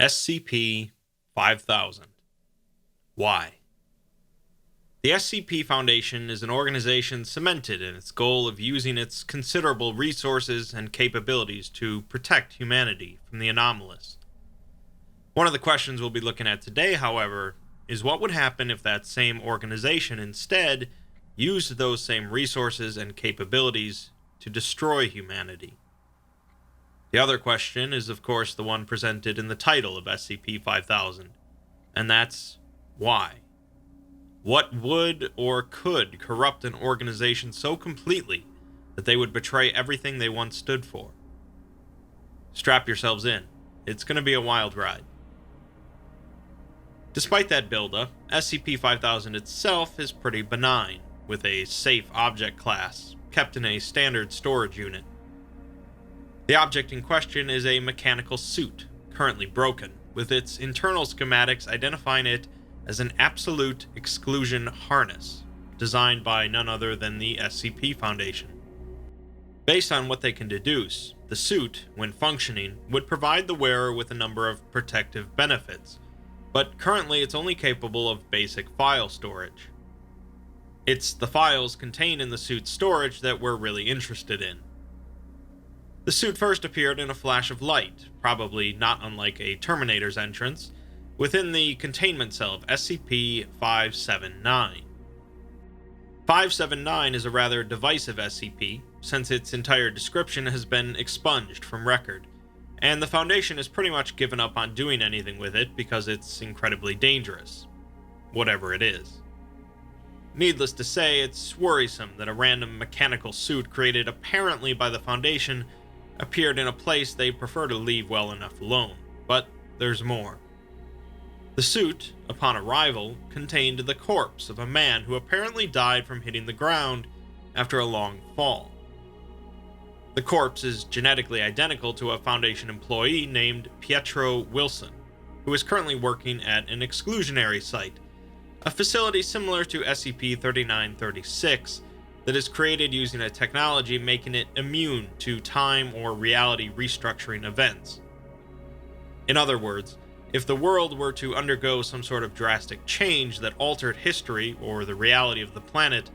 SCP-5000. Why? The SCP Foundation is an organization cemented in its goal of using its considerable resources and capabilities to protect humanity from the anomalous. One of the questions we'll be looking at today, however, is what would happen if that same organization instead used those same resources and capabilities to destroy humanity? The other question is, of course, the one presented in the title of SCP-5000, and that's why? What would or could corrupt an organization so completely that they would betray everything they once stood for? Strap yourselves in. It's going to be a wild ride. Despite that buildup, SCP-5000 itself is pretty benign, with a safe object class, kept in a standard storage unit. The object in question is a mechanical suit, currently broken, with its internal schematics identifying it as an absolute exclusion harness, designed by none other than the SCP Foundation. Based on what they can deduce, the suit, when functioning, would provide the wearer with a number of protective benefits, but currently it's only capable of basic file storage. It's the files contained in the suit's storage that we're really interested in. The suit first appeared in a flash of light, probably not unlike a Terminator's entrance, within the containment cell of SCP-579. 579 is a rather divisive SCP, since its entire description has been expunged from record, and the Foundation has pretty much given up on doing anything with it because it's incredibly dangerous. Whatever it is. Needless to say, it's worrisome that a random mechanical suit created apparently by the Foundation appeared in a place they prefer to leave well enough alone, but there's more. The suit, upon arrival, contained the corpse of a man who apparently died from hitting the ground after a long fall. The corpse is genetically identical to a Foundation employee named Pietro Wilson, who is currently working at an exclusionary site, a facility similar to SCP-3936 that is created using a technology making it immune to time or reality restructuring events. In other words, if the world were to undergo some sort of drastic change that altered history or the reality of the planet,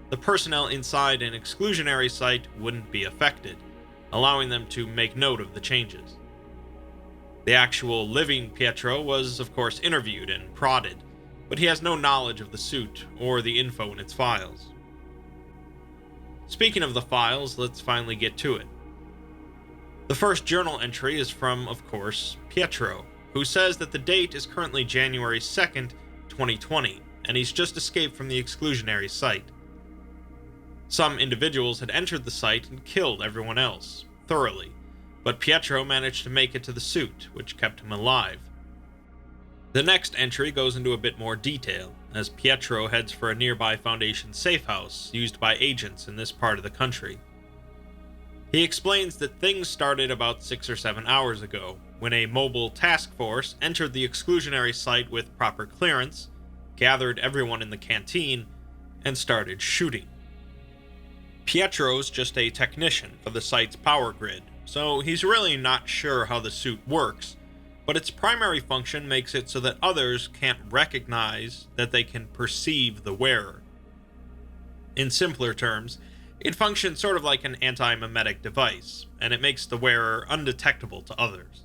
the personnel inside an exclusionary site wouldn't be affected, allowing them to make note of the changes. The actual living Pietro was, of course, interviewed and prodded, but he has no knowledge of the suit or the info in its files. Speaking of the files, let's finally get to it. The first journal entry is from, of course, Pietro, who says that the date is currently January 2nd, 2020, and he's just escaped from the exclusionary site. Some individuals had entered the site and killed everyone else, thoroughly, but Pietro managed to make it to the suit, which kept him alive. The next entry goes into a bit more detail, as Pietro heads for a nearby Foundation safe house used by agents in this part of the country. He explains that things started about 6 or 7 hours ago, when a mobile task force entered the exclusionary site with proper clearance, gathered everyone in the canteen, and started shooting. Pietro's just a technician for the site's power grid, so he's really not sure how the suit works, but its primary function makes it so that others can't recognize that they can perceive the wearer. In simpler terms, it functions sort of like an anti-memetic device, and it makes the wearer undetectable to others.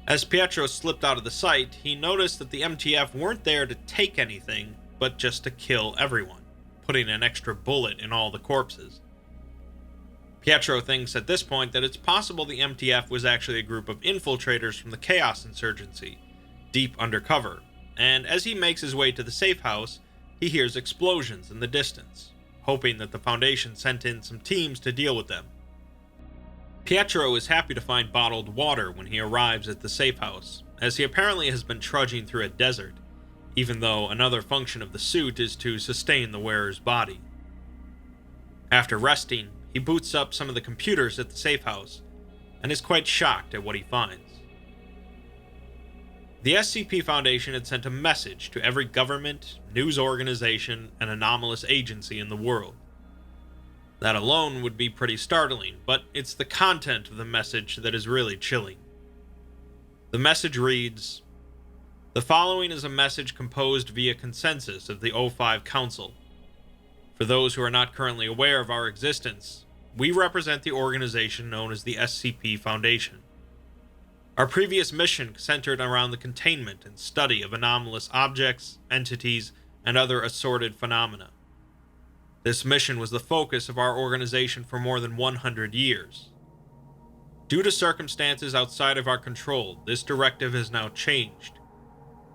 As Pietro slipped out of the site, he noticed that the MTF weren't there to take anything, but just to kill everyone, putting an extra bullet in all the corpses. Pietro thinks at this point that it's possible the MTF was actually a group of infiltrators from the Chaos Insurgency, deep undercover, and as he makes his way to the safe house, he hears explosions in the distance, hoping that the Foundation sent in some teams to deal with them. Pietro is happy to find bottled water when he arrives at the safe house, as he apparently has been trudging through a desert, even though another function of the suit is to sustain the wearer's body. After resting, he boots up some of the computers at the safe house, and is quite shocked at what he finds. The SCP Foundation had sent a message to every government, news organization, and anomalous agency in the world. That alone would be pretty startling, but it's the content of the message that is really chilling. The message reads, "The following is a message composed via consensus of the O5 Council. For those who are not currently aware of our existence, we represent the organization known as the SCP Foundation. Our previous mission centered around the containment and study of anomalous objects, entities, and other assorted phenomena. This mission was the focus of our organization for more than 100 years. Due to circumstances outside of our control, this directive has now changed.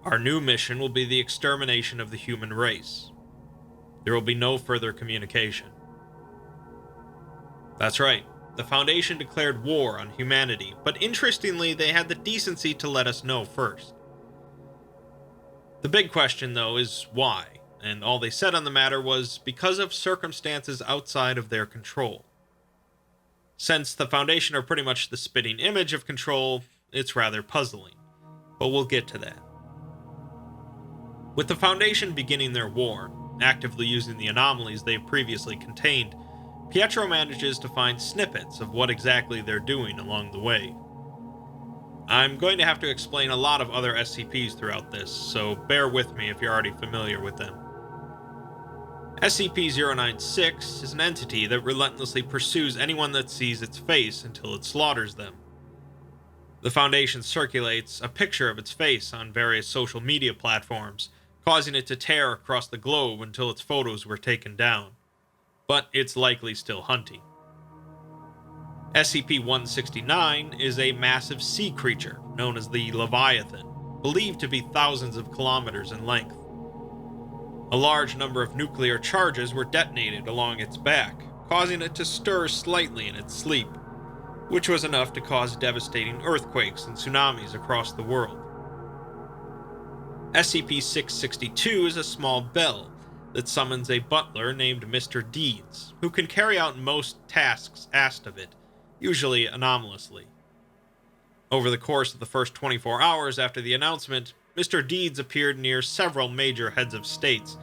Our new mission will be the extermination of the human race. There will be no further communication." That's right. The Foundation declared war on humanity, but interestingly, they had the decency to let us know first. The big question, though, is why, and all they said on the matter was because of circumstances outside of their control. Since the Foundation are pretty much the spitting image of control, it's rather puzzling, but we'll get to that. With the Foundation beginning their war, actively using the anomalies they've previously contained, Pietro manages to find snippets of what exactly they're doing along the way. I'm going to have to explain a lot of other SCPs throughout this, so bear with me if you're already familiar with them. SCP-096 is an entity that relentlessly pursues anyone that sees its face until it slaughters them. The Foundation circulates a picture of its face on various social media platforms, causing it to tear across the globe until its photos were taken down. But it's likely still hunting. SCP-169 is a massive sea creature known as the Leviathan, believed to be thousands of kilometers in length. A large number of nuclear charges were detonated along its back, causing it to stir slightly in its sleep, which was enough to cause devastating earthquakes and tsunamis across the world. SCP-662 is a small bell that summons a butler named Mr. Deeds, who can carry out most tasks asked of it, usually anomalously. Over the course of the first 24 hours after the announcement, Mr. Deeds appeared near several major heads of states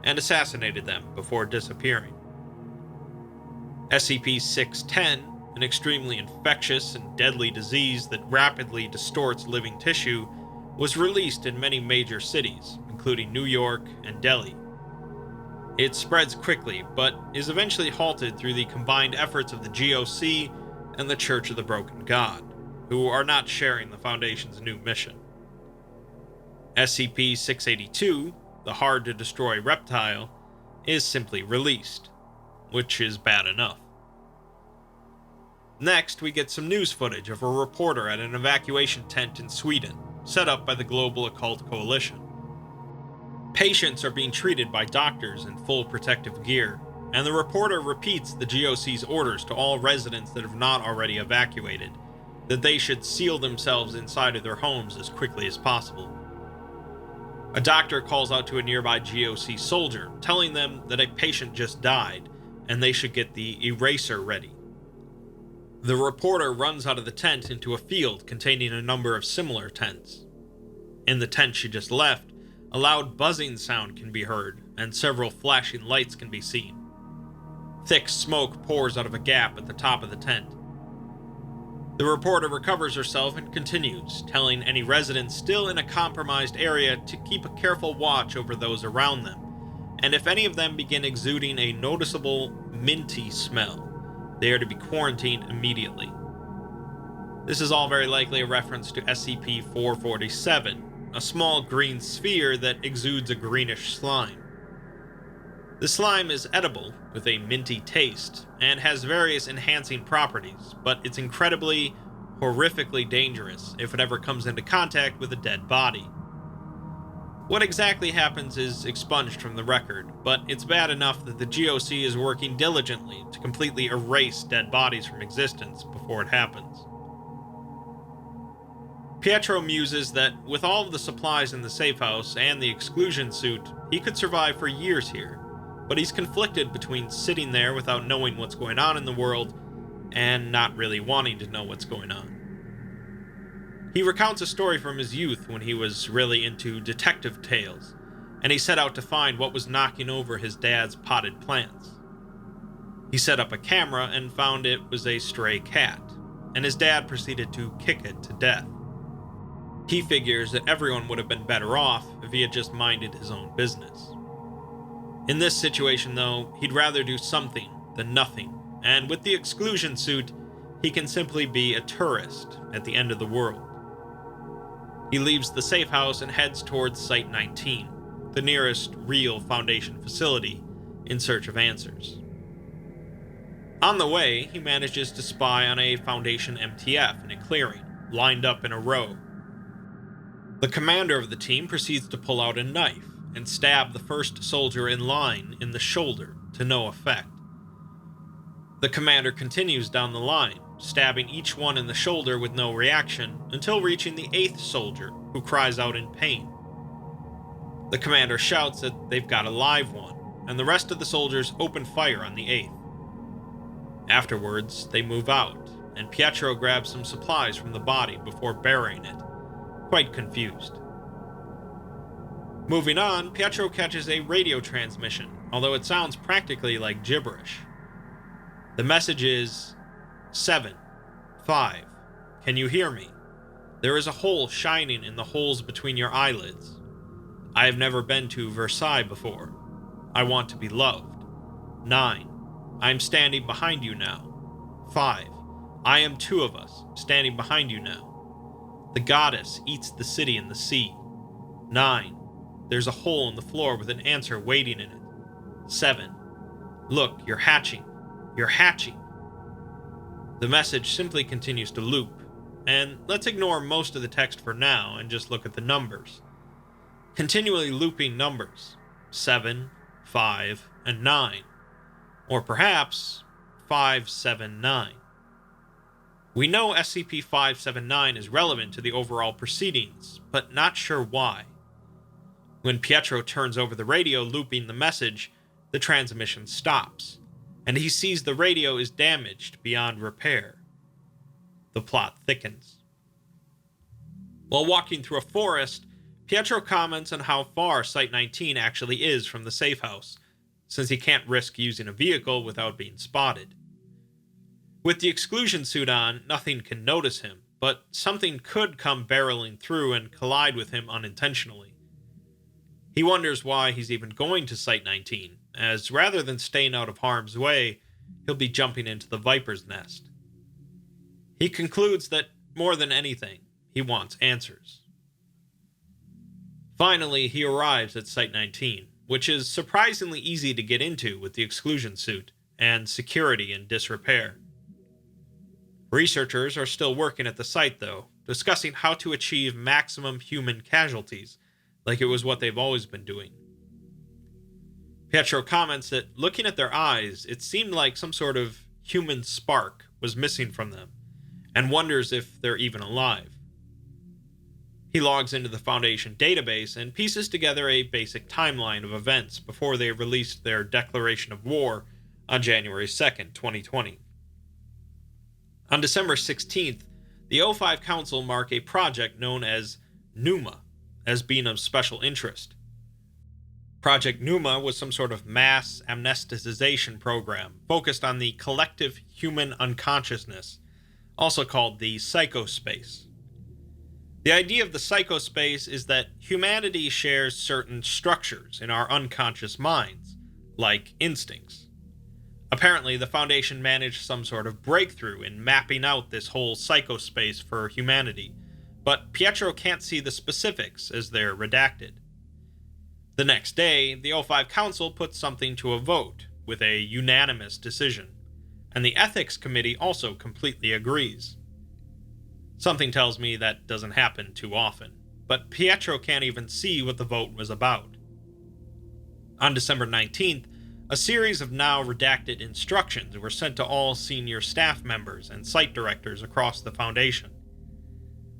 and assassinated them before disappearing. SCP-610, an extremely infectious and deadly disease that rapidly distorts living tissue, was released in many major cities, including New York and Delhi. It spreads quickly, but is eventually halted through the combined efforts of the GOC and the Church of the Broken God, who are not sharing the Foundation's new mission. SCP-682, the hard-to-destroy reptile, is simply released, which is bad enough. Next, we get some news footage of a reporter at an evacuation tent in Sweden, set up by the Global Occult Coalition. Patients are being treated by doctors in full protective gear, and the reporter repeats the GOC's orders to all residents that have not already evacuated, that they should seal themselves inside of their homes as quickly as possible. A doctor calls out to a nearby GOC soldier, telling them that a patient just died, and they should get the eraser ready. The reporter runs out of the tent into a field containing a number of similar tents. In the tent she just left, a loud buzzing sound can be heard, and several flashing lights can be seen. Thick smoke pours out of a gap at the top of the tent. The reporter recovers herself and continues, telling any residents still in a compromised area to keep a careful watch over those around them, and if any of them begin exuding a noticeable, minty smell, they are to be quarantined immediately. This is all very likely a reference to SCP-447, a small green sphere that exudes a greenish slime. The slime is edible, with a minty taste, and has various enhancing properties, but it's incredibly, horrifically dangerous if it ever comes into contact with a dead body. What exactly happens is expunged from the record, but it's bad enough that the GOC is working diligently to completely erase dead bodies from existence before it happens. Pietro muses that with all of the supplies in the safe house and the exclusion suit, he could survive for years here, but he's conflicted between sitting there without knowing what's going on in the world and not really wanting to know what's going on. He recounts a story from his youth when he was really into detective tales, and he set out to find what was knocking over his dad's potted plants. He set up a camera and found it was a stray cat, and his dad proceeded to kick it to death. He figures that everyone would have been better off if he had just minded his own business. In this situation, though, he'd rather do something than nothing, and with the exclusion suit, he can simply be a tourist at the end of the world. He leaves the safe house and heads towards Site 19, the nearest real Foundation facility, in search of answers. On the way, he manages to spy on a Foundation MTF in a clearing, lined up in a row. The commander of the team proceeds to pull out a knife and stab the first soldier in line in the shoulder, to no effect. The commander continues down the line, stabbing each one in the shoulder with no reaction, until reaching the 8th soldier, who cries out in pain. The commander shouts that they've got a live one, and the rest of the soldiers open fire on the 8th. Afterwards, they move out, and Pietro grabs some supplies from the body before burying it, quite confused. Moving on, Pietro catches a radio transmission, although it sounds practically like gibberish. The message is, 7, 5, can you hear me? There is a hole shining in the holes between your eyelids. I have never been to Versailles before. I want to be loved. 9, I am standing behind you now. 5, I am 2 of us, standing behind you now. The goddess eats the city in the sea. 9, there's a hole in the floor with an answer waiting in it. 7, look, you're hatching. You're hatching. The message simply continues to loop, and let's ignore most of the text for now and just look at the numbers. Continually looping numbers, 7, 5, and 9. Or perhaps 579. We know SCP-579 is relevant to the overall proceedings, but not sure why. When Pietro turns over the radio looping the message, the transmission stops, and he sees the radio is damaged beyond repair. The plot thickens. While walking through a forest, Pietro comments on how far Site 19 actually is from the safe house, since he can't risk using a vehicle without being spotted. With the exclusion suit on, nothing can notice him, but something could come barreling through and collide with him unintentionally. He wonders why he's even going to Site 19, as rather than staying out of harm's way, he'll be jumping into the Viper's nest. He concludes that, more than anything, he wants answers. Finally, he arrives at Site 19, which is surprisingly easy to get into with the exclusion suit, and security in disrepair. Researchers are still working at the site, though, discussing how to achieve maximum human casualties, like it was what they've always been doing. Pietro comments that, looking at their eyes, it seemed like some sort of human spark was missing from them, and wonders if they're even alive. He logs into the Foundation database and pieces together a basic timeline of events before they released their declaration of war on January 2nd, 2020. On December 16th, the O5 Council mark a project known as Numa as being of special interest. Project Numa was some sort of mass amnesticization program focused on the collective human unconsciousness, also called the psychospace. The idea of the psychospace is that humanity shares certain structures in our unconscious minds, like instincts. Apparently, the Foundation managed some sort of breakthrough in mapping out this whole psychospace for humanity, but Pietro can't see the specifics as they're redacted. The next day, the O5 Council puts something to a vote, with a unanimous decision, and the Ethics Committee also completely agrees. Something tells me that doesn't happen too often, but Pietro can't even see what the vote was about. On December 19th, a series of now redacted instructions were sent to all senior staff members and site directors across the Foundation.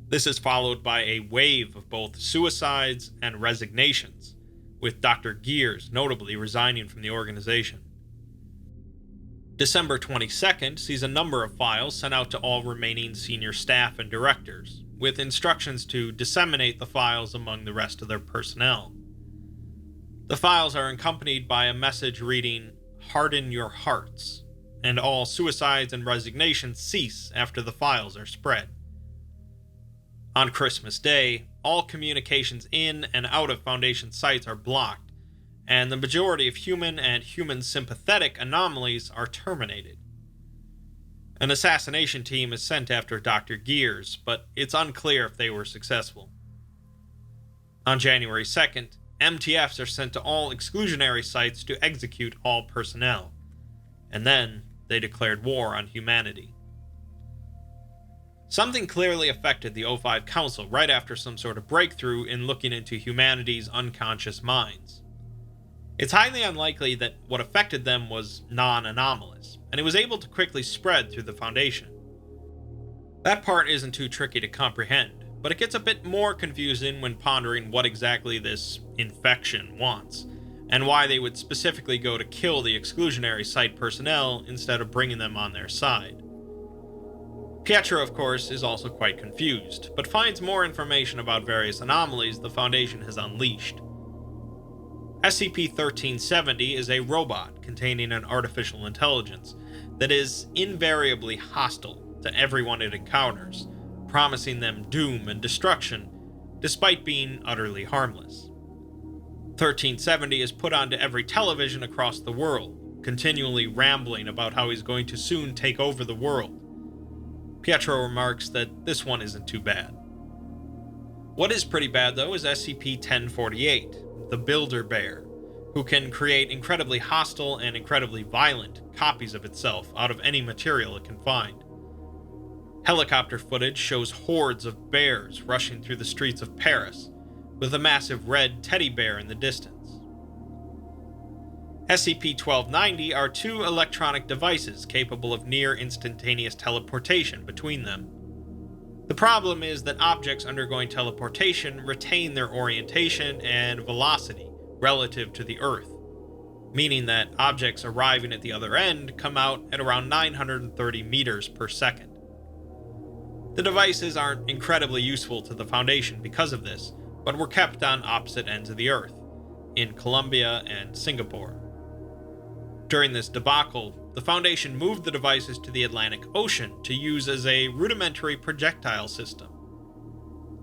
This is followed by a wave of both suicides and resignations, with Dr. Gears notably resigning from the organization. December 22nd sees a number of files sent out to all remaining senior staff and directors, with instructions to disseminate the files among the rest of their personnel. The files are accompanied by a message reading, "Harden your hearts," and all suicides and resignations cease after the files are spread. On Christmas Day, all communications in and out of Foundation sites are blocked, and the majority of human and human-sympathetic anomalies are terminated. An assassination team is sent after Dr. Gears, but it's unclear if they were successful. On January 2nd, MTFs are sent to all exclusionary sites to execute all personnel, and then they declared war on humanity. Something clearly affected the O5 Council right after some sort of breakthrough in looking into humanity's unconscious minds. It's highly unlikely that what affected them was non-anomalous, and it was able to quickly spread through the Foundation. That part isn't too tricky to comprehend, but it gets a bit more confusing when pondering what exactly this infection wants, and why they would specifically go to kill the exclusionary site personnel instead of bringing them on their side. Pietro, of course, is also quite confused, but finds more information about various anomalies the Foundation has unleashed. SCP-1370 is a robot containing an artificial intelligence that is invariably hostile to everyone it encounters, promising them doom and destruction, despite being utterly harmless. 1370 is put onto every television across the world, continually rambling about how he's going to soon take over the world. Pietro remarks that this one isn't too bad. What is pretty bad, though, is SCP-1048, the Builder Bear, who can create incredibly hostile and incredibly violent copies of itself out of any material it can find. Helicopter footage shows hordes of bears rushing through the streets of Paris, with a massive red teddy bear in the distance. SCP-1290 are two electronic devices capable of near-instantaneous teleportation between them. The problem is that objects undergoing teleportation retain their orientation and velocity relative to the Earth, meaning that objects arriving at the other end come out at around 930 meters per second. The devices aren't incredibly useful to the Foundation because of this, but were kept on opposite ends of the Earth, in Colombia and Singapore. During this debacle, the Foundation moved the devices to the Atlantic Ocean to use as a rudimentary projectile system.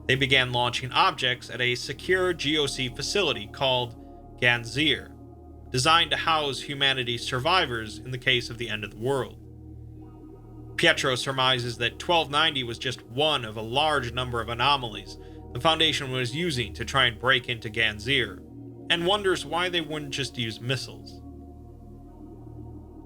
They began launching objects at a secure GOC facility called Ganzir, designed to house humanity's survivors in the case of the end of the world. Pietro surmises that 1290 was just one of a large number of anomalies the Foundation was using to try and break into Ganzir, and wonders why they wouldn't just use missiles.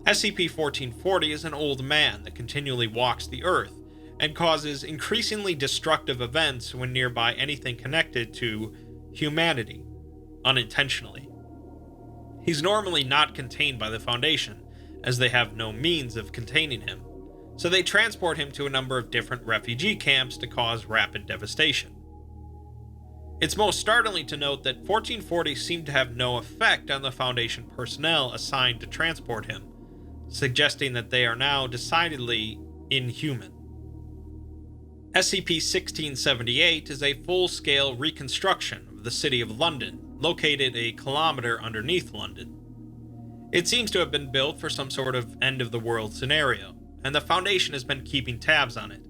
SCP-1440 is an old man that continually walks the Earth and causes increasingly destructive events when nearby anything connected to humanity, unintentionally. He's normally not contained by the Foundation, as they have no means of containing him, so they transport him to a number of different refugee camps to cause rapid devastation. It's most startling to note that 1440 seemed to have no effect on the Foundation personnel assigned to transport him, suggesting that they are now decidedly inhuman. SCP-1678 is a full-scale reconstruction of the City of London, located a kilometer underneath London. It seems to have been built for some sort of end-of-the-world scenario, and the Foundation has been keeping tabs on it.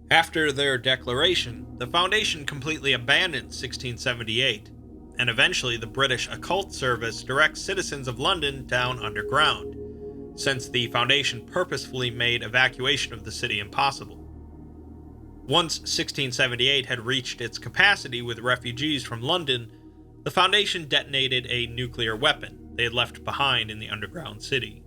After their declaration, the Foundation completely abandoned 1678, and eventually the British Occult Service directs citizens of London down underground, since the Foundation purposefully made evacuation of the city impossible. Once 1678 had reached its capacity with refugees from London, the Foundation detonated a nuclear weapon they had left behind in the underground city.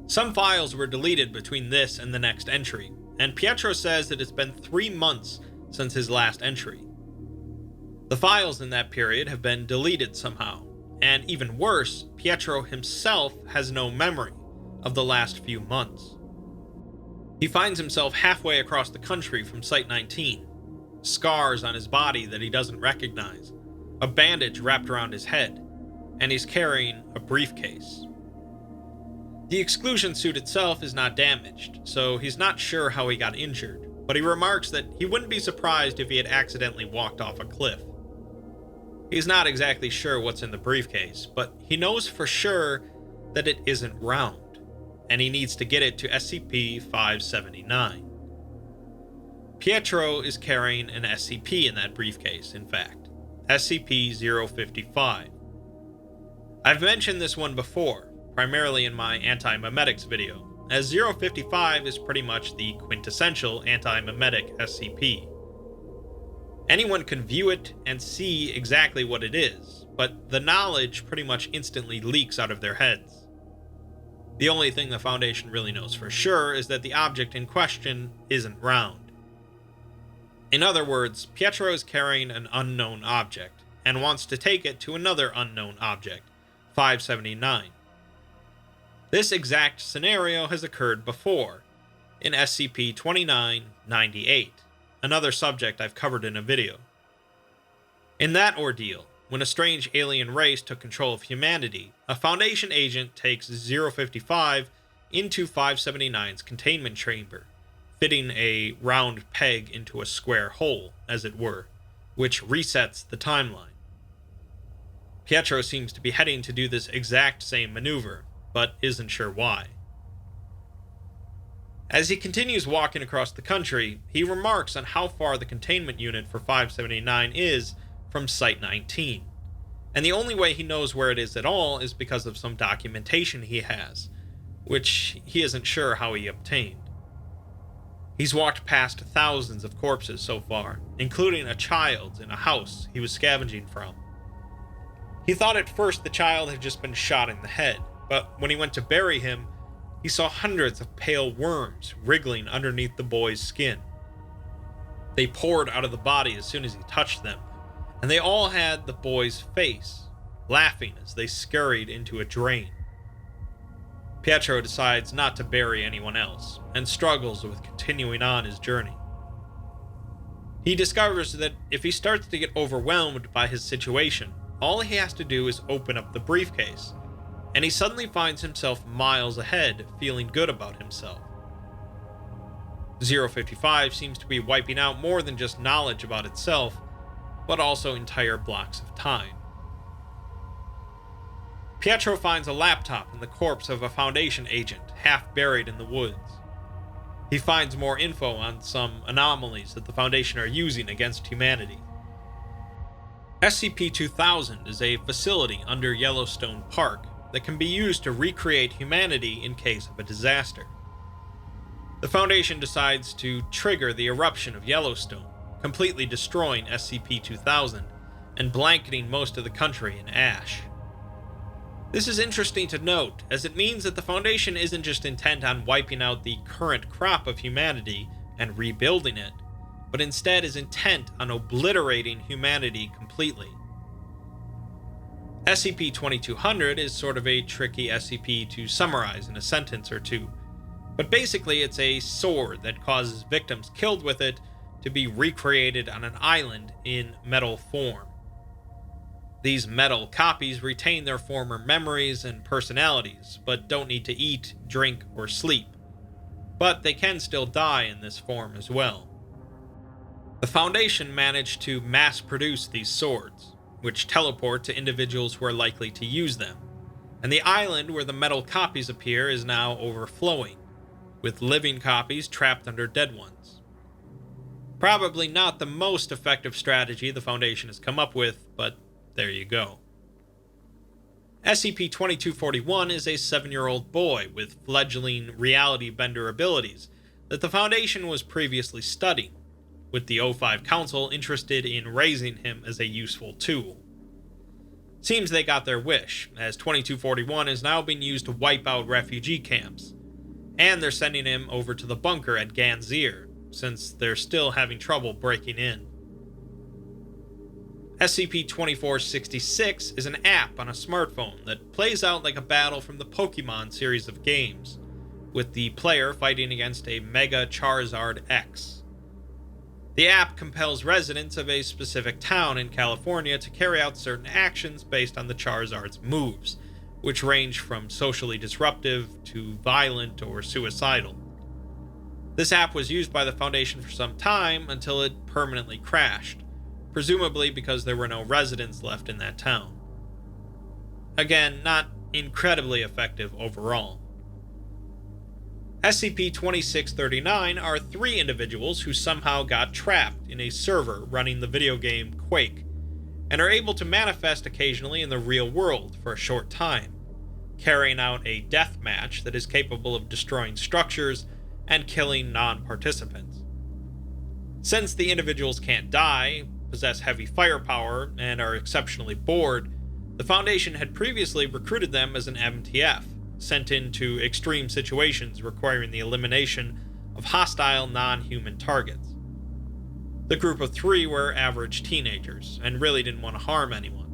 Some files were deleted between this and the next entry, and Pietro says that it's been 3 months since his last entry. The files in that period have been deleted somehow, and even worse, Pietro himself has no memory of the last few months. He finds himself halfway across the country from Site-19, scars on his body that he doesn't recognize, a bandage wrapped around his head, and he's carrying a briefcase. The exclusion suit itself is not damaged, so he's not sure how he got injured, but he remarks that he wouldn't be surprised if he had accidentally walked off a cliff. He's not exactly sure what's in the briefcase, but he knows for sure that it isn't round, and he needs to get it to SCP-579. Pietro is carrying an SCP in that briefcase, in fact. SCP-5000. I've mentioned this one before, primarily in my anti-memetics video, as 055 is pretty much the quintessential anti-memetic SCP. Anyone can view it and see exactly what it is, but the knowledge pretty much instantly leaks out of their heads. The only thing the Foundation really knows for sure is that the object in question isn't round. In other words, Pietro is carrying an unknown object, and wants to take it to another unknown object, 579. This exact scenario has occurred before, in SCP-2998, another subject I've covered in a video. In that ordeal, when a strange alien race took control of humanity, a Foundation agent takes 055 into 579's containment chamber, fitting a round peg into a square hole, as it were, which resets the timeline. Pietro seems to be heading to do this exact same maneuver, but isn't sure why. As he continues walking across the country, he remarks on how far the containment unit for 579 is from Site-19, and the only way he knows where it is at all is because of some documentation he has, which he isn't sure how he obtained. He's walked past thousands of corpses so far, including a child's in a house he was scavenging from. He thought at first the child had just been shot in the head, but when he went to bury him, he saw hundreds of pale worms wriggling underneath the boy's skin. They poured out of the body as soon as he touched them, and they all had the boy's face, laughing as they scurried into a drain. Pietro decides not to bury anyone else, and struggles with continuing on his journey. He discovers that if he starts to get overwhelmed by his situation, all he has to do is open up the briefcase, and he suddenly finds himself miles ahead, feeling good about himself. 055 seems to be wiping out more than just knowledge about itself, but also entire blocks of time. Pietro finds a laptop in the corpse of a Foundation agent, half buried in the woods. He finds more info on some anomalies that the Foundation are using against humanity. SCP-5000 is a facility under Yellowstone Park that can be used to recreate humanity in case of a disaster. The Foundation decides to trigger the eruption of Yellowstone, completely destroying SCP-5000 and blanketing most of the country in ash. This is interesting to note, as it means that the Foundation isn't just intent on wiping out the current crop of humanity and rebuilding it, but instead is intent on obliterating humanity completely. SCP-2200 is sort of a tricky SCP to summarize in a sentence or two, but basically it's a sword that causes victims killed with it to be recreated on an island in metal form. These metal copies retain their former memories and personalities, but don't need to eat, drink, or sleep. But they can still die in this form as well. The Foundation managed to mass-produce these swords, which teleport to individuals who are likely to use them, and the island where the metal copies appear is now overflowing, with living copies trapped under dead ones. Probably not the most effective strategy the Foundation has come up with, but there you go. SCP-2241 is a 7-year-old boy with fledgling reality bender abilities that the Foundation was previously studying, with the O5 Council interested in raising him as a useful tool. Seems they got their wish, as 2241 is now being used to wipe out refugee camps, and they're sending him over to the bunker at Ganzir, since they're still having trouble breaking in. SCP-2466 is an app on a smartphone that plays out like a battle from the Pokemon series of games, with the player fighting against a Mega Charizard X. The app compels residents of a specific town in California to carry out certain actions based on the Charizard's moves, which range from socially disruptive to violent or suicidal. This app was used by the Foundation for some time until it permanently crashed, presumably because there were no residents left in that town. Again, not incredibly effective overall. SCP-2639 are 3 individuals who somehow got trapped in a server running the video game Quake, and are able to manifest occasionally in the real world for a short time, carrying out a death match that is capable of destroying structures and killing non-participants. Since the individuals can't die, possess heavy firepower, and are exceptionally bored, the Foundation had previously recruited them as an MTF, sent into extreme situations requiring the elimination of hostile non-human targets. The group of 3 were average teenagers, and really didn't want to harm anyone.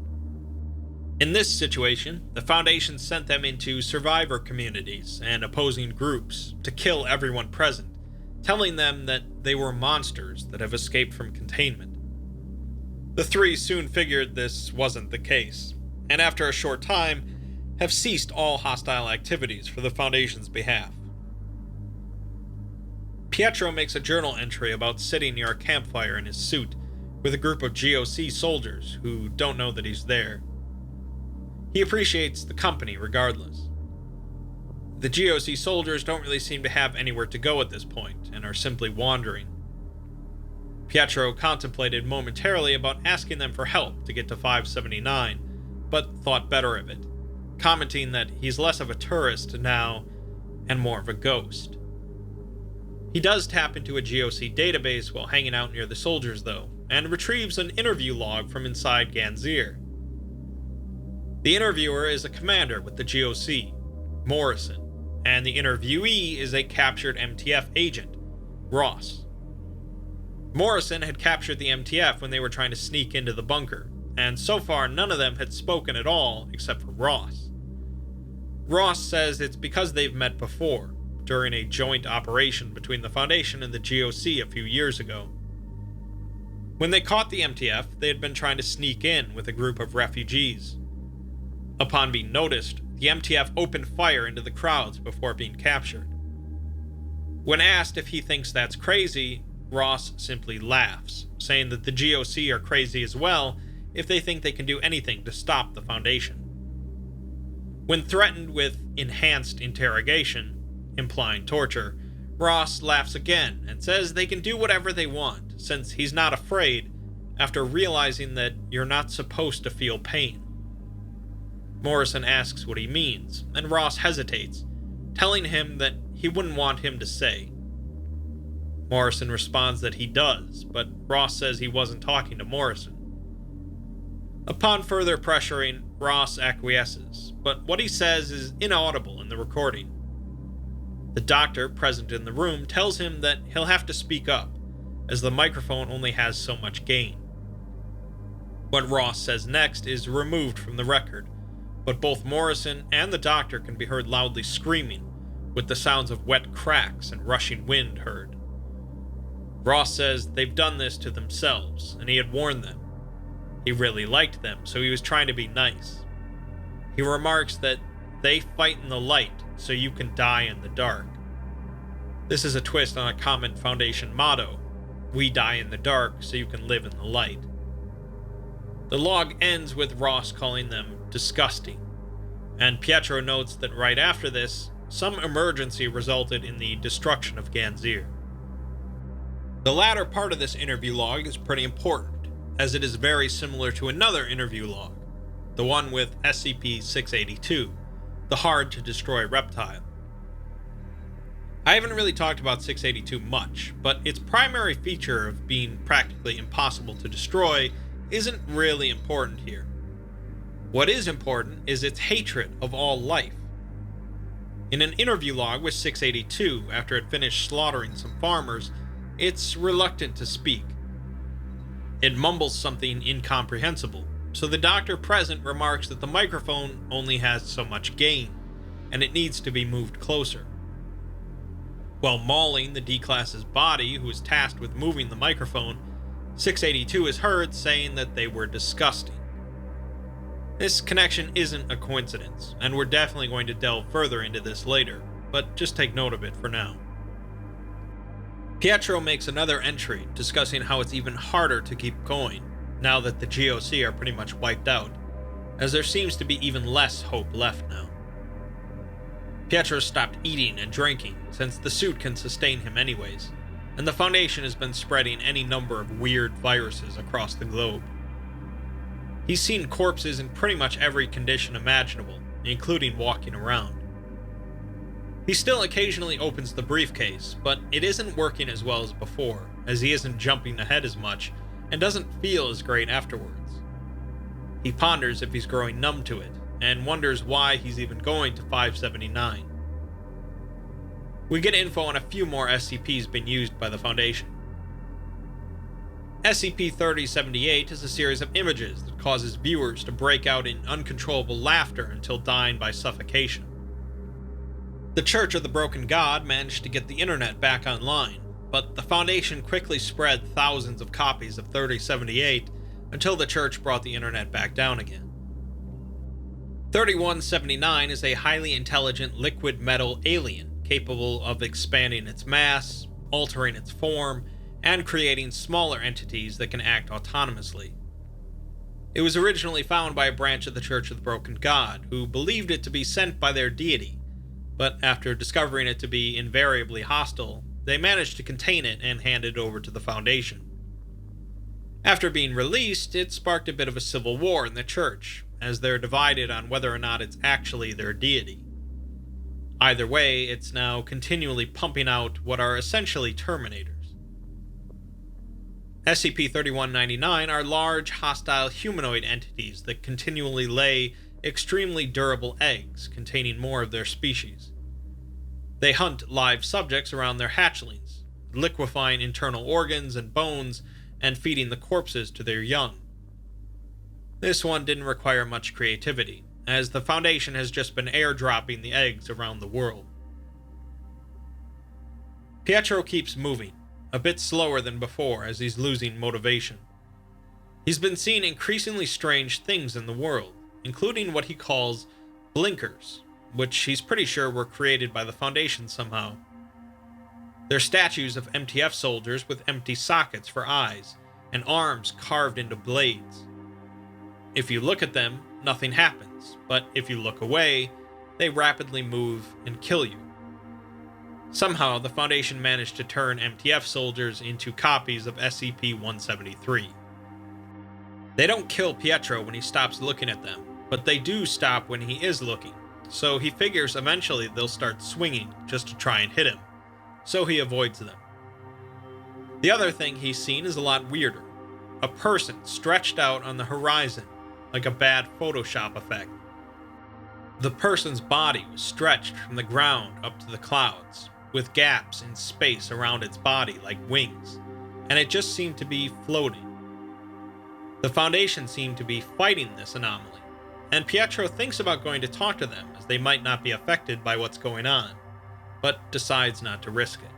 In this situation, the Foundation sent them into survivor communities and opposing groups to kill everyone present, telling them that they were monsters that have escaped from containment. The 3 soon figured this wasn't the case, and after a short time, have ceased all hostile activities for the Foundation's behalf. Pietro makes a journal entry about sitting near a campfire in his suit with a group of GOC soldiers who don't know that he's there. He appreciates the company regardless. The GOC soldiers don't really seem to have anywhere to go at this point and are simply wandering. Pietro contemplated momentarily about asking them for help to get to 579, but thought better of it, commenting that he's less of a tourist now and more of a ghost. He does tap into a GOC database while hanging out near the soldiers though, and retrieves an interview log from inside Ganzir. The interviewer is a commander with the GOC, Morrison, and the interviewee is a captured Mtf agent, Ross. Morrison had captured the Mtf when they were trying to sneak into the bunker, and so far none of them had spoken at all except for Ross. Ross says it's because they've met before, during a joint operation between the Foundation and the GOC a few years ago. When they caught the Mtf, they had been trying to sneak in with a group of refugees. Upon being noticed, the Mtf opened fire into the crowds before being captured. When asked if he thinks that's crazy, Ross simply laughs, saying that the GOC are crazy as well if they think they can do anything to stop the Foundation. When threatened with enhanced interrogation, implying torture, Ross laughs again and says they can do whatever they want, since he's not afraid after realizing that you're not supposed to feel pain. Morrison asks what he means, and Ross hesitates, telling him that he wouldn't want him to say. Morrison responds that he does, but Ross says he wasn't talking to Morrison. Upon further pressuring, Ross acquiesces, but what he says is inaudible in the recording. The doctor present in the room tells him that he'll have to speak up, as the microphone only has so much gain. What Ross says next is removed from the record, but both Morrison and the doctor can be heard loudly screaming, with the sounds of wet cracks and rushing wind heard. Ross says they've done this to themselves, and he had warned them. He really liked them, so he was trying to be nice. He remarks that they fight in the light, so you can die in the dark. This is a twist on a common Foundation motto, "We die in the dark, so you can live in the light." The log ends with Ross calling them disgusting, and Pietro notes that right after this, some emergency resulted in the destruction of Ganzir. The latter part of this interview log is pretty important, as it is very similar to another interview log, the one with SCP-682, the hard-to-destroy reptile. I haven't really talked about 682 much, but its primary feature of being practically impossible to destroy isn't really important here. What is important is its hatred of all life. In an interview log with 682, after it finished slaughtering some farmers, it's reluctant to speak. It mumbles something incomprehensible, so the doctor present remarks that the microphone only has so much gain, and it needs to be moved closer. While mauling the D-Class's body, who is tasked with moving the microphone, 682 is heard saying that they were disgusting. This connection isn't a coincidence, and we're definitely going to delve further into this later, but just take note of it for now. Pietro makes another entry discussing how it's even harder to keep going, now that the GOC are pretty much wiped out, as there seems to be even less hope left now. Pietro stopped eating and drinking, since the suit can sustain him anyways, and the Foundation has been spreading any number of weird viruses across the globe. He's seen corpses in pretty much every condition imaginable, including walking around. He still occasionally opens the briefcase, but it isn't working as well as before, as he isn't jumping ahead as much and doesn't feel as great afterwards. He ponders if he's growing numb to it, and wonders why he's even going to 579. We get info on a few more SCPs being used by the Foundation. SCP-3078 is a series of images that causes viewers to break out in uncontrollable laughter until dying by suffocation. The Church of the Broken God managed to get the internet back online, but the Foundation quickly spread thousands of copies of 3078 until the Church brought the internet back down again. 3179 is a highly intelligent liquid metal alien capable of expanding its mass, altering its form, and creating smaller entities that can act autonomously. It was originally found by a branch of the Church of the Broken God, who believed it to be sent by their deity, but after discovering it to be invariably hostile, they managed to contain it and hand it over to the Foundation. After being released, it sparked a bit of a civil war in the Church, as they're divided on whether or not it's actually their deity. Either way, it's now continually pumping out what are essentially Terminators. SCP-3199 are large, hostile humanoid entities that continually lay extremely durable eggs containing more of their species. They hunt live subjects around their hatchlings, liquefying internal organs and bones and feeding the corpses to their young. This one didn't require much creativity, as the Foundation has just been airdropping the eggs around the world. Pietro keeps moving, a bit slower than before as he's losing motivation. He's been seeing increasingly strange things in the world, including what he calls blinkers, which he's pretty sure were created by the Foundation somehow. They're statues of Mtf soldiers with empty sockets for eyes, and arms carved into blades. If you look at them, nothing happens, but if you look away, they rapidly move and kill you. Somehow, the Foundation managed to turn Mtf soldiers into copies of SCP-173. They don't kill Pietro when he stops looking at them, but they do stop when he is looking, so he figures eventually they'll start swinging just to try and hit him, so he avoids them. The other thing he's seen is a lot weirder. A person stretched out on the horizon, like a bad Photoshop effect. The person's body was stretched from the ground up to the clouds, with gaps in space around its body like wings, and it just seemed to be floating. The Foundation seemed to be fighting this anomaly, and Pietro thinks about going to talk to them as they might not be affected by what's going on, but decides not to risk it.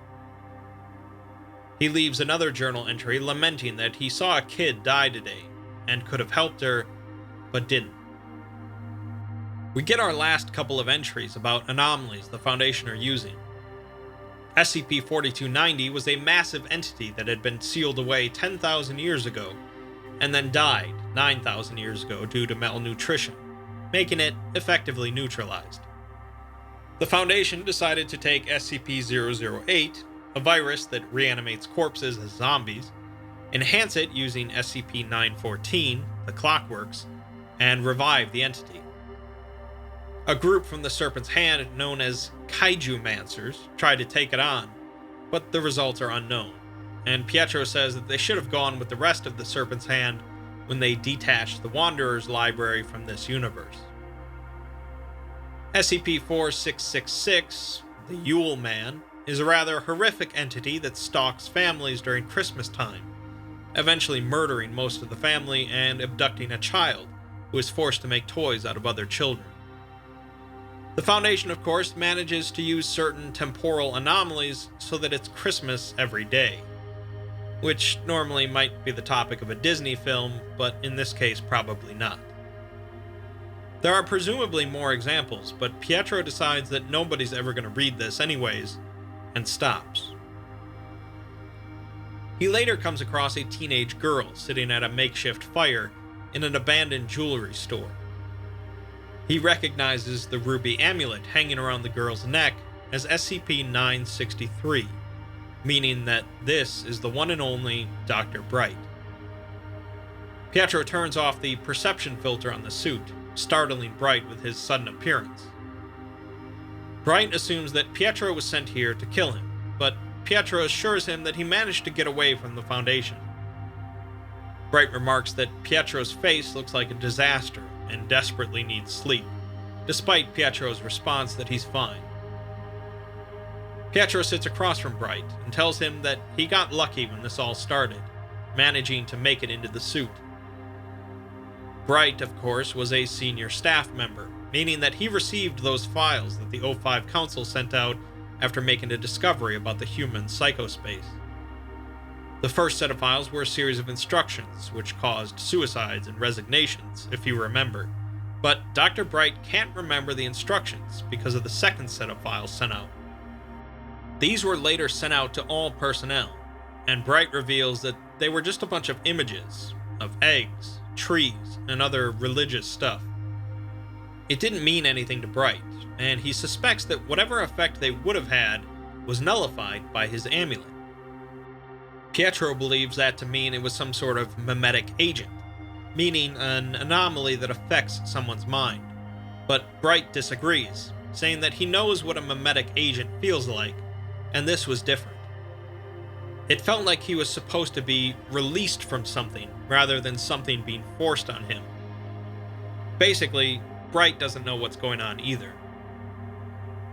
He leaves another journal entry lamenting that he saw a kid die today and could have helped her, but didn't. We get our last couple of entries about anomalies the Foundation are using. SCP-4290 was a massive entity that had been sealed away 10,000 years ago, and then died 9,000 years ago due to malnutrition, making it effectively neutralized. The Foundation decided to take SCP-008, a virus that reanimates corpses as zombies, enhance it using SCP-914, the Clockworks, and revive the entity. A group from the Serpent's Hand known as Kaiju-mancers tried to take it on, but the results are unknown, and Pietro says that they should have gone with the rest of the Serpent's Hand when they detached the Wanderer's library from this universe. SCP-4666, the Yule Man, is a rather horrific entity that stalks families during Christmas time, eventually murdering most of the family and abducting a child who is forced to make toys out of other children. The Foundation, of course, manages to use certain temporal anomalies so that it's Christmas every day, which normally might be the topic of a Disney film, but in this case probably not. There are presumably more examples, but Pietro decides that nobody's ever going to read this anyways, and stops. He later comes across a teenage girl sitting at a makeshift fire in an abandoned jewelry store. He recognizes the ruby amulet hanging around the girl's neck as SCP-963, meaning that this is the one and only Dr. Bright. Pietro turns off the perception filter on the suit, startling Bright with his sudden appearance. Bright assumes that Pietro was sent here to kill him, but Pietro assures him that he managed to get away from the Foundation. Bright remarks that Pietro's face looks like a disaster and desperately needs sleep, despite Pietro's response that he's fine. Pietro sits across from Bright and tells him that he got lucky when this all started, managing to make it into the suit. Bright, of course, was a senior staff member, meaning that he received those files that the O5 Council sent out after making a discovery about the human psychospace. The first set of files were a series of instructions, which caused suicides and resignations, if you remember. But Dr. Bright can't remember the instructions because of the second set of files sent out. These were later sent out to all personnel, and Bright reveals that they were just a bunch of images of eggs, trees, and other religious stuff. It didn't mean anything to Bright, and he suspects that whatever effect they would have had was nullified by his amulet. Pietro believes that to mean it was some sort of mimetic agent, meaning an anomaly that affects someone's mind. But Bright disagrees, saying that he knows what a mimetic agent feels like, and this was different. It felt like he was supposed to be released from something, rather than something being forced on him. Basically, Bright doesn't know what's going on either.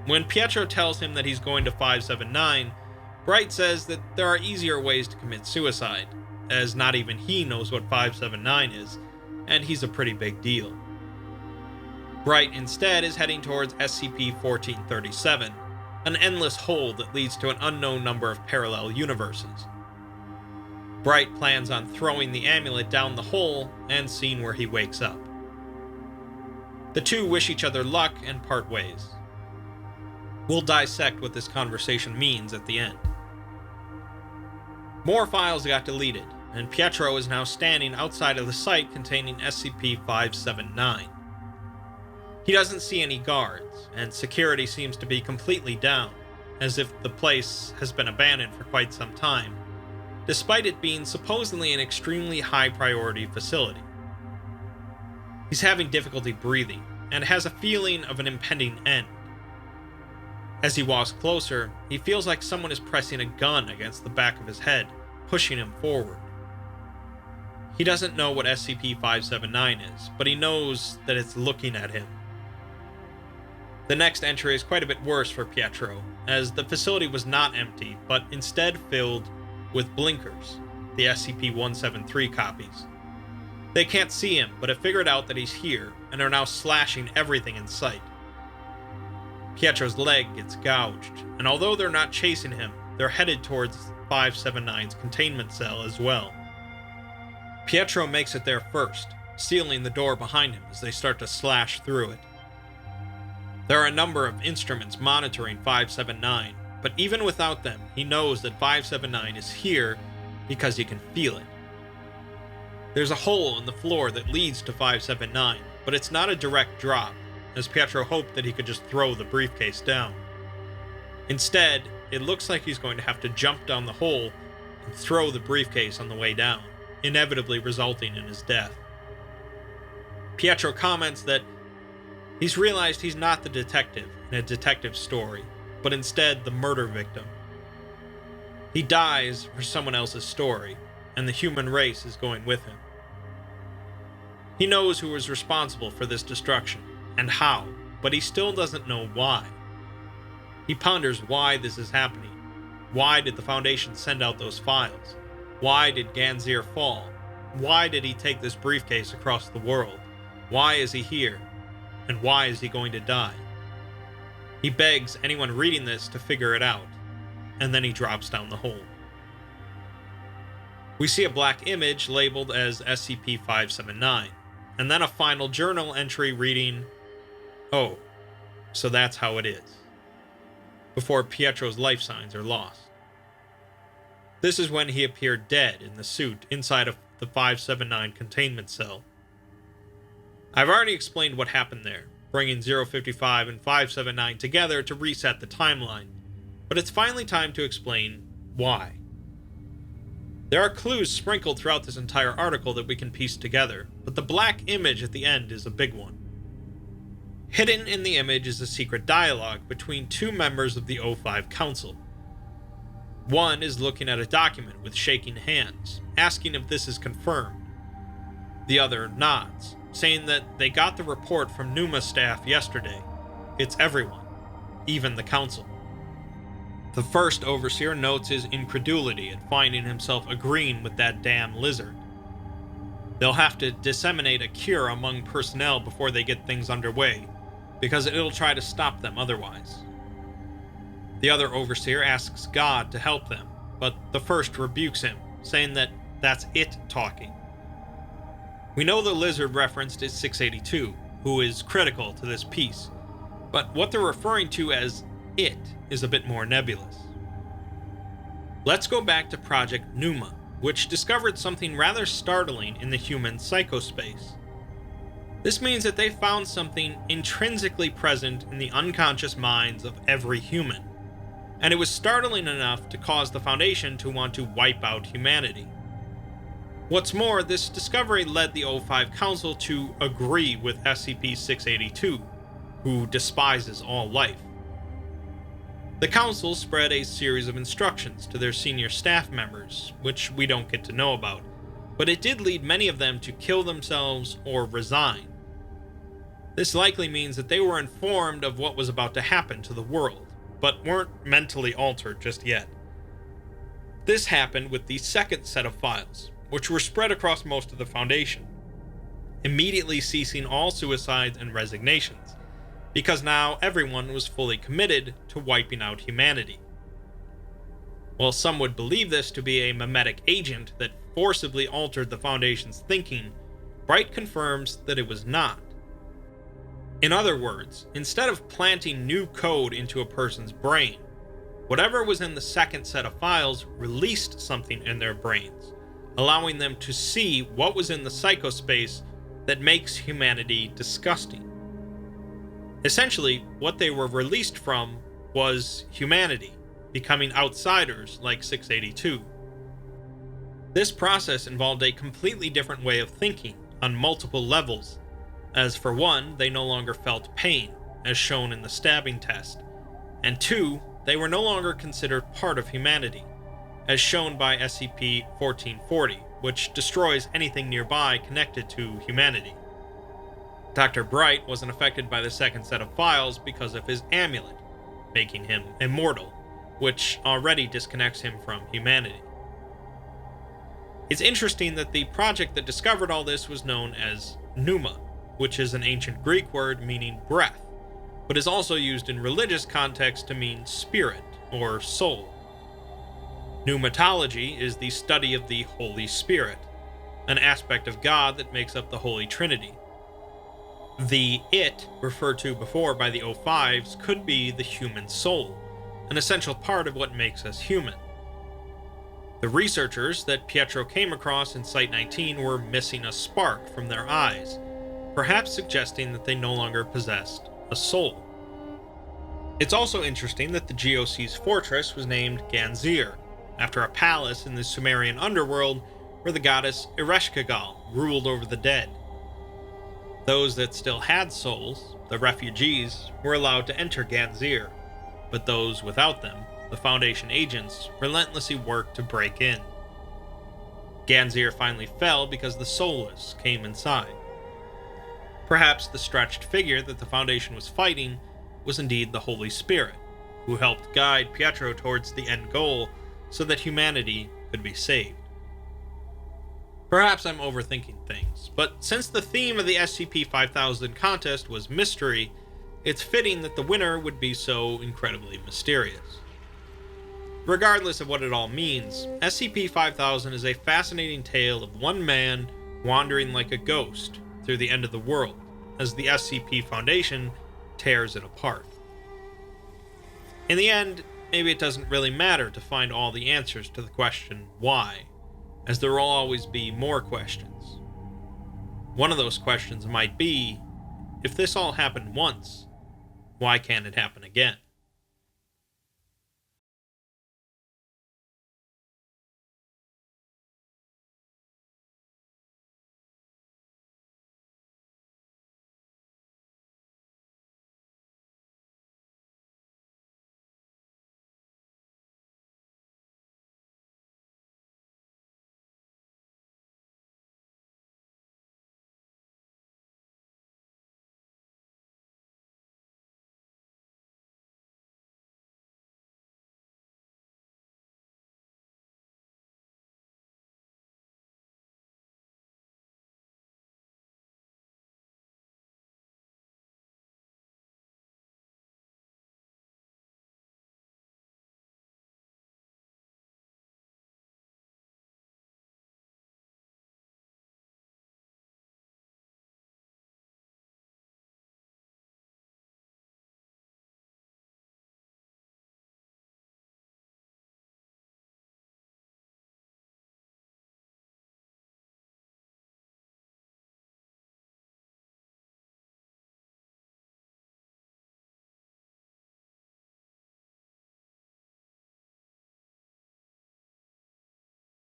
When Pietro tells him that he's going to 579, Bright says that there are easier ways to commit suicide, as not even he knows what 579 is, and he's a pretty big deal. Bright instead is heading towards SCP-1437, an endless hole that leads to an unknown number of parallel universes. Bright plans on throwing the amulet down the hole and seeing where he wakes up. The two wish each other luck and part ways. We'll dissect what this conversation means at the end. More files got deleted, and Pietro is now standing outside of the site containing SCP-579. He doesn't see any guards, and security seems to be completely down, as if the place has been abandoned for quite some time, despite it being supposedly an extremely high-priority facility. He's having difficulty breathing, and has a feeling of an impending end. As he walks closer, he feels like someone is pressing a gun against the back of his head, pushing him forward. He doesn't know what SCP-579 is, but he knows that it's looking at him. The next entry is quite a bit worse for Pietro, as the facility was not empty, but instead filled with blinkers, the SCP-173 copies. They can't see him, but have figured out that he's here, and are now slashing everything in sight. Pietro's leg gets gouged, and although they're not chasing him, they're headed towards 579's containment cell as well. Pietro makes it there first, sealing the door behind him as they start to slash through it. There are a number of instruments monitoring 579, but even without them, he knows that 579 is here because he can feel it. There's a hole in the floor that leads to 579, but it's not a direct drop, as Pietro hoped that he could just throw the briefcase down. Instead, it looks like he's going to have to jump down the hole and throw the briefcase on the way down, inevitably resulting in his death. Pietro comments that he's realized he's not the detective in a detective story, but instead the murder victim. He dies for someone else's story, and the human race is going with him. He knows who is responsible for this destruction, and how, but he still doesn't know why. He ponders why this is happening. Why did the Foundation send out those files? Why did Ganzir fall? Why did he take this briefcase across the world? Why is he here? And why is he going to die? He begs anyone reading this to figure it out, and then he drops down the hole. We see a black image labeled as SCP-579, and then a final journal entry reading, "Oh, so that's how it is," before Pietro's life signs are lost. This is when he appeared dead in the suit inside of the 579 containment cell. I've already explained what happened there, bringing 055 and 579 together to reset the timeline, but it's finally time to explain why. There are clues sprinkled throughout this entire article that we can piece together, but the black image at the end is a big one. Hidden in the image is a secret dialogue between two members of the O5 Council. One is looking at a document with shaking hands, asking if this is confirmed. The other nods, saying that they got the report from Numa staff yesterday. It's everyone, even the Council. The first Overseer notes his incredulity at finding himself agreeing with that damn lizard. They'll have to disseminate a cure among personnel before they get things underway, because it'll try to stop them otherwise. The other Overseer asks God to help them, but the first rebukes him, saying that that's it talking. We know the lizard referenced is 682, who is critical to this piece, but what they're referring to as it is a bit more nebulous. Let's go back to Project Numa, which discovered something rather startling in the human psychospace. This means that they found something intrinsically present in the unconscious minds of every human, and it was startling enough to cause the Foundation to want to wipe out humanity. What's more, this discovery led the O5 Council to agree with SCP-682, who despises all life. The Council spread a series of instructions to their senior staff members, which we don't get to know about, but it did lead many of them to kill themselves or resign. This likely means that they were informed of what was about to happen to the world, but weren't mentally altered just yet. This happened with the second set of files, which were spread across most of the Foundation, immediately ceasing all suicides and resignations, because now everyone was fully committed to wiping out humanity. While some would believe this to be a mimetic agent that forcibly altered the Foundation's thinking, Bright confirms that it was not. In other words, instead of planting new code into a person's brain, whatever was in the second set of files released something in their brains, allowing them to see what was in the psychospace that makes humanity disgusting. Essentially, what they were released from was humanity, becoming outsiders like 682. This process involved a completely different way of thinking on multiple levels, as for one, they no longer felt pain, as shown in the stabbing test, and two, they were no longer considered part of humanity, as shown by SCP-1440, which destroys anything nearby connected to humanity. Dr. Bright wasn't affected by the second set of files because of his amulet, making him immortal, which already disconnects him from humanity. It's interesting that the project that discovered all this was known as Numa, which is an ancient Greek word meaning breath, but is also used in religious context to mean spirit or soul. Pneumatology is the study of the Holy Spirit, an aspect of God that makes up the Holy Trinity. The it referred to before by the O5s could be the human soul, an essential part of what makes us human. The researchers that Pietro came across in Site-19 were missing a spark from their eyes, perhaps suggesting that they no longer possessed a soul. It's also interesting that the GOC's fortress was named Ganzir, after a palace in the Sumerian underworld where the goddess Ereshkigal ruled over the dead. Those that still had souls, the refugees, were allowed to enter Ganzir, but those without them, the Foundation agents, relentlessly worked to break in. Ganzir finally fell because the soulless came inside. Perhaps the stretched figure that the Foundation was fighting was indeed the Holy Spirit, who helped guide Pietro towards the end goal so that humanity could be saved. Perhaps I'm overthinking things, but since the theme of the SCP-5000 contest was mystery, it's fitting that the winner would be so incredibly mysterious. Regardless of what it all means, SCP-5000 is a fascinating tale of one man wandering like a ghost through the end of the world, as the SCP Foundation tears it apart. In the end, maybe it doesn't really matter to find all the answers to the question why, as there will always be more questions. One of those questions might be, If this all happened once, why can't it happen again?